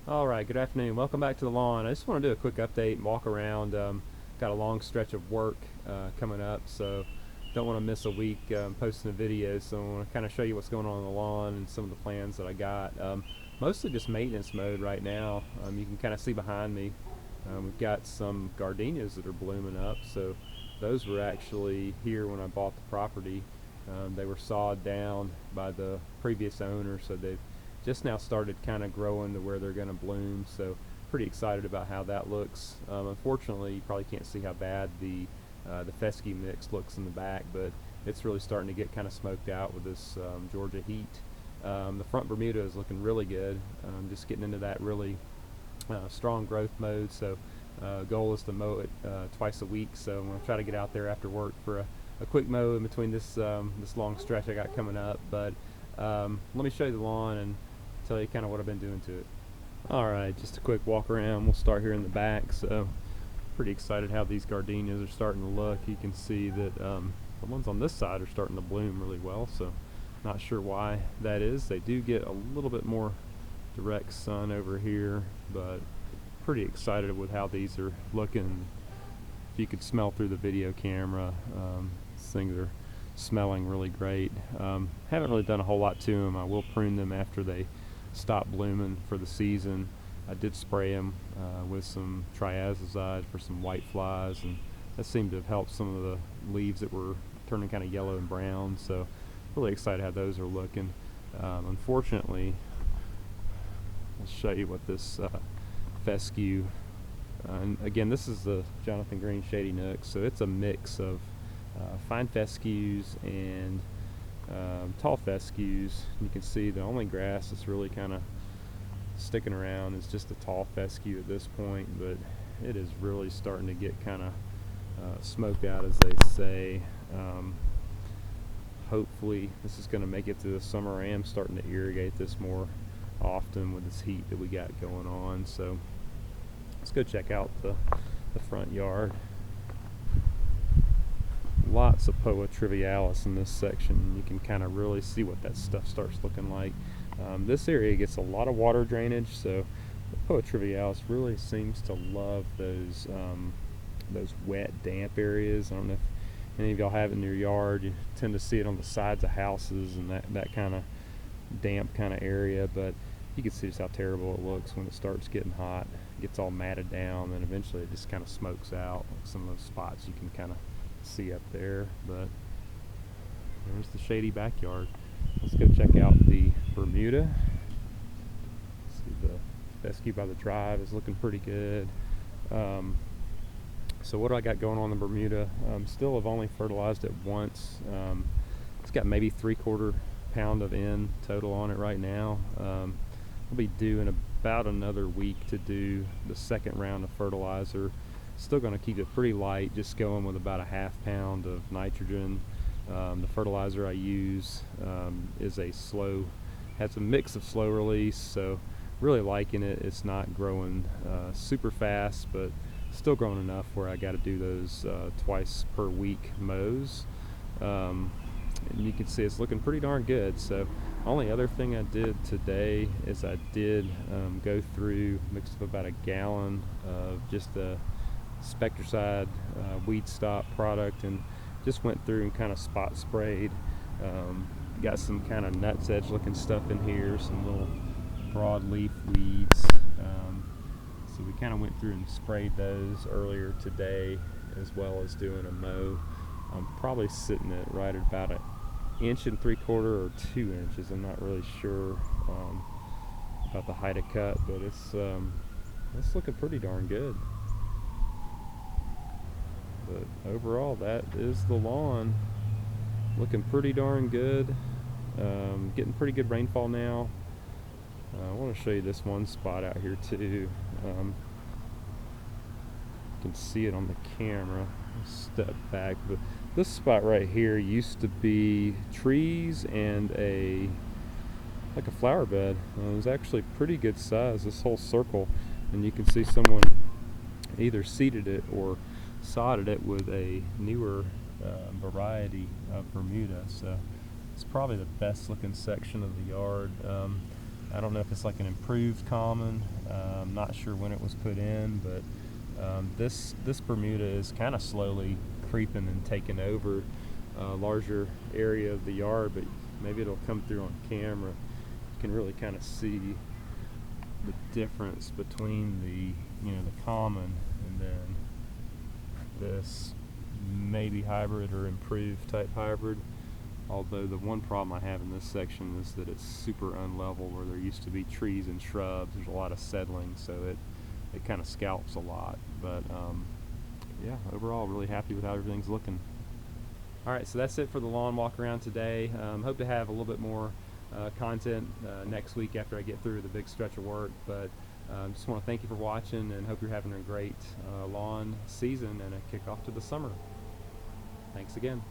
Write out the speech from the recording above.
Alright, good afternoon. Welcome back to the lawn. I just want to do a quick update and walk around. Got a long stretch of work coming up, so don't want to miss a week posting a video. So I want to kind of show you what's going on the lawn and some of the plans that I got. Mostly just maintenance mode right now. You can kind of see behind me we've got some gardenias that are blooming up. So those were actually here when I bought the property. They were sawed down by the previous owner, so they've just now started kind of growing to where they're going to bloom, so pretty excited about how that looks. Unfortunately, you probably can't see how bad the fescue mix looks in the back, but it's really starting to get kind of smoked out with this Georgia heat. The front Bermuda is looking really good. Just getting into that really strong growth mode, so goal is to mow it twice a week, so I'm going to try to get out there after work for a quick mow in between this long stretch I got coming up. But let me show you the lawn and tell you kind of what I've been doing to it. Alright, just a quick walk around. We'll start here in the back. So pretty excited how these gardenias are starting to look. You can see that the ones on this side are starting to bloom really well, so not sure why that is. They do get a little bit more direct sun over here, but pretty excited with how these are looking. If you could smell through the video camera, these things are smelling really great. Haven't really done a whole lot to them. I will prune them after they stop blooming for the season. I did spray them with some triazazide for some white flies, and that seemed to have helped some of the leaves that were turning kind of yellow and brown, so really excited how those are looking. Unfortunately, I'll show you what this fescue, and again, this is the Jonathan Green Shady Nook, so it's a mix of fine fescues and tall fescues. You can see the only grass that's really kind of sticking around is just a tall fescue at this point, but it is really starting to get kind of smoked out, as they say. Hopefully this is going to make it through the summer. I am starting to irrigate this more often with this heat that we got going on, so let's go check out the front yard. Lots of Poa trivialis in this section. You can kind of really see what that stuff starts looking like. This area gets a lot of water drainage, so the Poa trivialis really seems to love those wet, damp areas. I don't know if any of y'all have it in your yard. You tend to see it on the sides of houses and that kind of damp kind of area, but you can see just how terrible it looks when it starts getting hot. It gets all matted down, and eventually it just kind of smokes out. Like some of those spots you can kind of see up there, but there's the shady backyard. Let's go check out the Bermuda. See, the fescue by the drive is looking pretty good. So what do I got going on in the Bermuda? Still have only fertilized it once. It's got maybe 3/4 pound of N total on it right now. I'll be due in about another week to do the second round of fertilizer. Still going to keep it pretty light, just going with about a ½ pound of nitrogen. The fertilizer I use is has a mix of slow release, so really liking it. It's not growing super fast, but still growing enough where I got to do those twice per week mows. And you can see it's looking pretty darn good. So only other thing I did today is I did go through, mixed up about a gallon of just the Spectricide weed stop product, and just went through and kind of spot sprayed. Got some kind of nuts edge looking stuff in here, some little broadleaf weeds. So we kind of went through and sprayed those earlier today, as well as doing a mow. I'm probably sitting at right at about 1 3/4 or 2 inches. I'm not really sure about the height of cut, but it's looking pretty darn good. But overall, that is the lawn. Looking pretty darn good. Getting pretty good rainfall now. I want to show you this one spot out here too. You can see it on the camera. Step back, but this spot right here used to be trees and like a flower bed. It was actually pretty good size, this whole circle, and you can see someone either seeded it or sodded it with a newer variety of Bermuda. So it's probably the best looking section of the yard. I don't know if it's like an improved common. I'm not sure when it was put in, but this Bermuda is kind of slowly creeping and taking over a larger area of the yard, but maybe it'll come through on camera. You can really kind of see the difference between the common and then this maybe hybrid or improved type hybrid. Although the one problem I have in this section is that it's super unlevel where there used to be trees and shrubs. There's a lot of settling, so it kind of scalps a lot. But yeah, overall really happy with how everything's looking. Alright, so that's it for the lawn walk around today. Hope to have a little bit more content next week after I get through the big stretch of work, but just want to thank you for watching and hope you're having a great lawn season and a kickoff to the summer. Thanks again.